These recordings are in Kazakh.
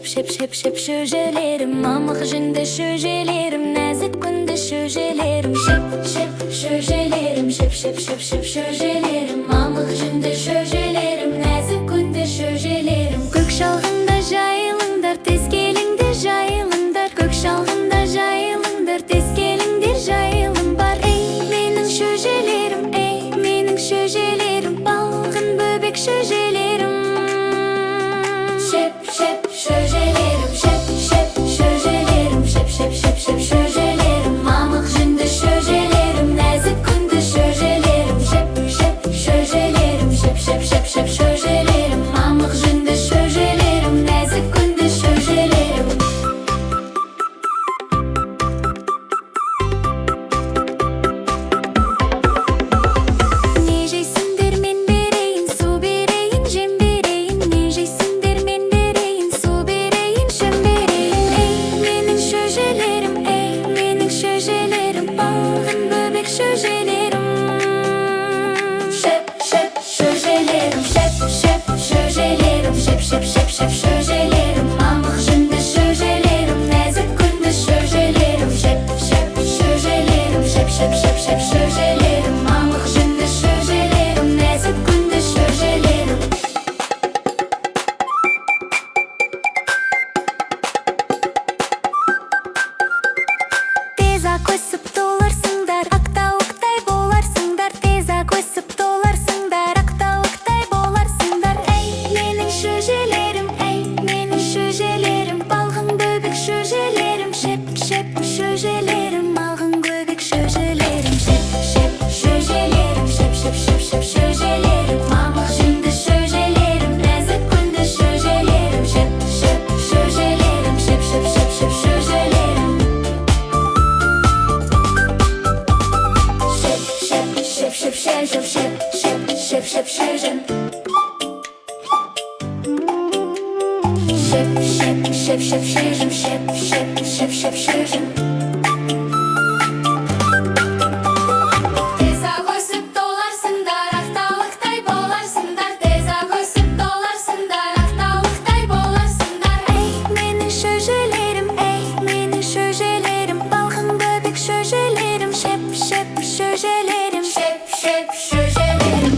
şep şöjelerim. Mamık jünde şöjelerim, nazik günde şöjelerim. Şep şöjelerim, şep şöjelerim. Mamık jünde şöjelerim, nazik günde şöjelerim. Gök şalgında jayılındır, tez gelingdir jayılındır. Gök şalgında jayılındır, tez gelingdir jayılın bar. Ey menin şöjelerim, ey menin şöjelerim. Balgın böbek şöjelerim. Şep şöjelerim, şep şöjelerim. Şep şöjelerim. Mamık jünde şöjelerim, nazik günde şöjelerim. Şep şöjelerim, şep şöjelerim. Mamık jünde şöjelerim, nazik günde şöjelerim. Neceysindir men bereyin, su bereyin, jem bereyin. Neceysindir men bereyin, su bereyin, jem bereyin. Ey menin şöjelerim, ey menin şöjelerim. Balgın böbek şöjelerim. Şep şöjelerim, şep şöjelerim. Şep şöjelerim. Mamık jünde şöjelerim, nazik günde şöjelerim. Şep şöjelerim, şep şöjelerim. Mamık jünde şöjelerim, nazik günde şöjelerim. Teza koysup dolarsınдар, ақтауықтай боларсыңдар. Теза көсіп толарсыңдар, ақтауықтай боларсыңдар. Ей менің шөжелерім, ей менің шөжелерім. Балғын бөбек шөжелерім, шеп шөжелерім. Малғын бөбек шөжелерім, шеп шөжелерім. Шеп шөжелерім. Мамық жүнді шөжелерім, нәзік күнді шөжелерім. Шеп шөжелерім, шеп шөжелерім. Şep şöjüm. Şep şöjüm. Teza koysup dolarsınдар, ақтауықтай боларсыңдар. Teza koysup dolarsınдар, ақтауықтай боларсыңдар. Ey menin şöjelerim, ey menin şöjelerim. Balgın böbek şöjelerim, şep şöjelerim. Şep şöjelerim.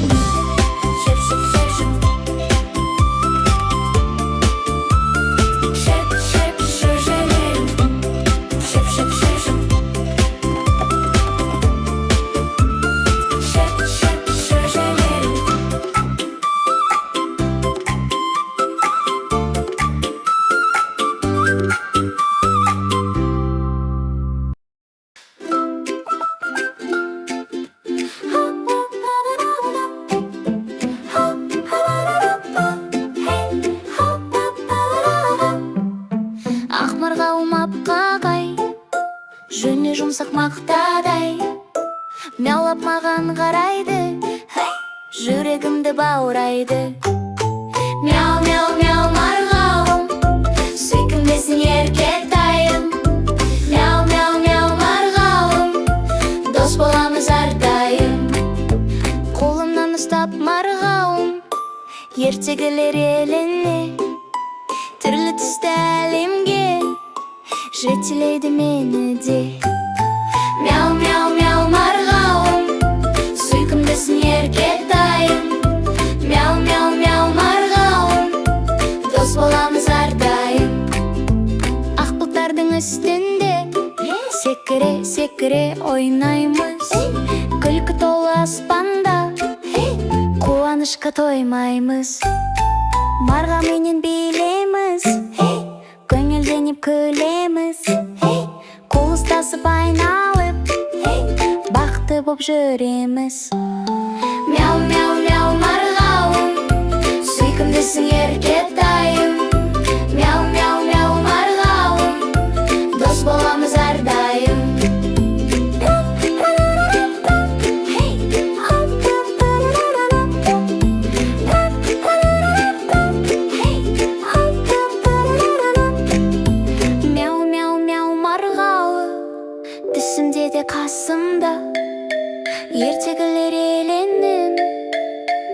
Ақмарғау мапқағай, жүні жұмсақ мақтадай. Мяулап маған қарайды, жүрегімді баурайды. Мяу, мяу, мяу марғауым, сүйкімдесің еркетайым. Мяу, мяу, мяу марғауым, дос боламыз әрдайым. Қолымнан ұстап марғауым, ертегілер еліне. Түрлі түсті әлемге жетелейді мені де. Мяу, мяу, мяу марғауым, сүйкімдесің еркетайым. Мяу, мяу, мяу марғауым, дос боламыз әрдайым. Ақ бұлттардың үстінде секіре ойнаймыз. Күлкі толы аспанда қуанышқа тоймаймыз. Марға менен билейміз, көңілденіп күлеміз. Қол ұстасып айналып, бақытты боп жүреміз. Мяу, мяу, мяу марғауым, сүйкімдесің еркетайым. Мяу, мяу, мяу марғауым, дос боламыз әрдайым. Түсімде де қасымда, ертегілер еленім,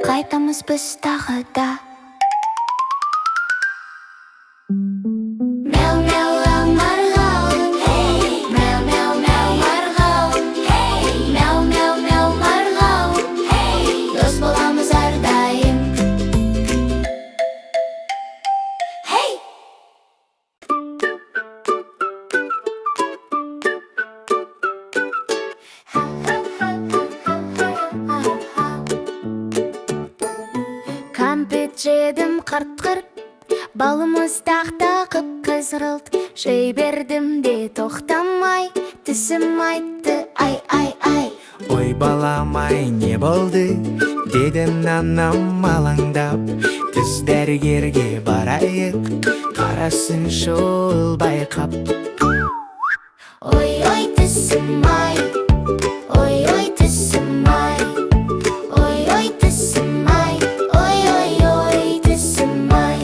қайтамыз біз тағы да. жедім қырт-қырт, балымыз тақта қып-қызғылт. Жей бердім де тоқтамай, тісім айтты ай-ай-ай. Ой балам-ай, не болды? Дедім анам алаңдап. Біз дәрігерге барайық, қарасыншы ол байқап. Ой-ой тісім-ай, ой-ой тісім-ай, ой-ой тісім-ай, ой-ой-ой тісім-ай.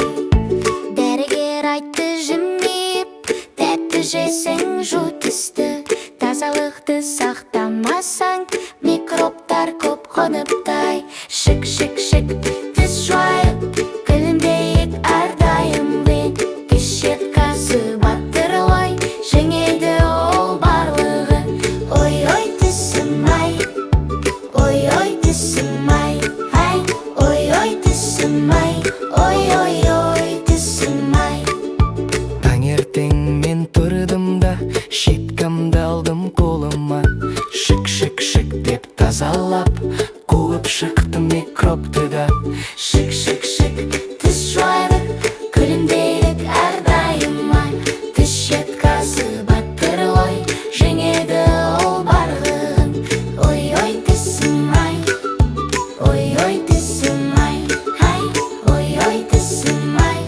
Дәрігер айтты жымиып, тәтті жесең жу тісті. Тазалықты сақтамасаң, микробтар көп қоныптай. Шик-шик-шик, тіс жуайық, күлімдейік әрдайым бен. Тіс щеткасы баттыр ой, жеңеді ол барлығы. Ой-ой тісім-ай, ой-ой тісім-ай, ай, ой-ой тісім-ай, ой-ой-ой тісім-ай. Таңертең мен тұрдым да, щеткамды алдым қолыма. Шик-шик-шик деп тазалап, қуып шықтым микробты да. Шик-шик-шик, тіс жуайық, күлімдейік әрдайым ай. Тіс щеткасы баттыр ой, жеңеді ол барлығын. Ой-ой тісім-ай, ой-ой тісім-ай, ай, ой-ой тісім-ай,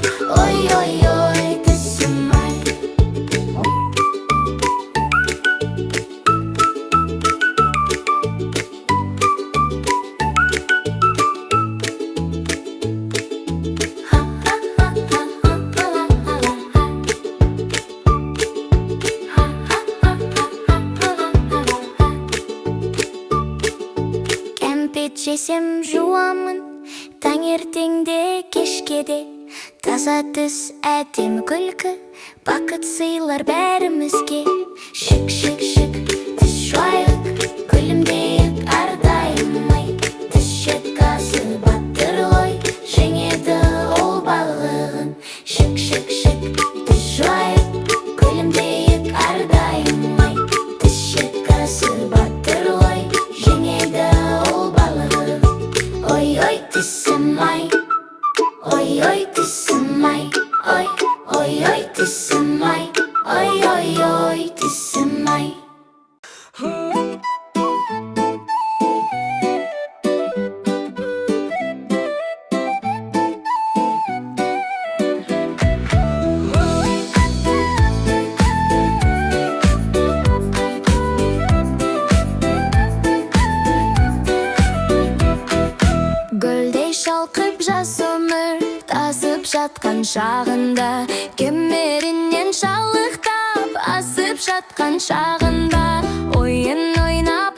ой-ой-ой тісім-ай. Кәмпит жесем жуамын, таңертеңде кешкеде. Таза тіс әдемі күлкі, бақыт сыйлар бәрімізге. Шик-шик-шик, тіс жуайық, күлімдейік әрдайым ай. Тіс щеткасы баттыр ой, жеңеді ол барлығын. Шик-шик-шик, тіс жуайық, күлімдейік әрдайым ай. Тіс щеткасы баттыр ой, жеңеді ол барлығын. Ой-ой тісім-ай, ой-ой тісім-ай, ой, ой-ой тісім-ай, ой-ой-ой тісім-ай. Гүлдей шалқып жас өмір, тасып жатқан шағында. Кемерінен шалықтап, асып жатқан шағында. Ойын ойнап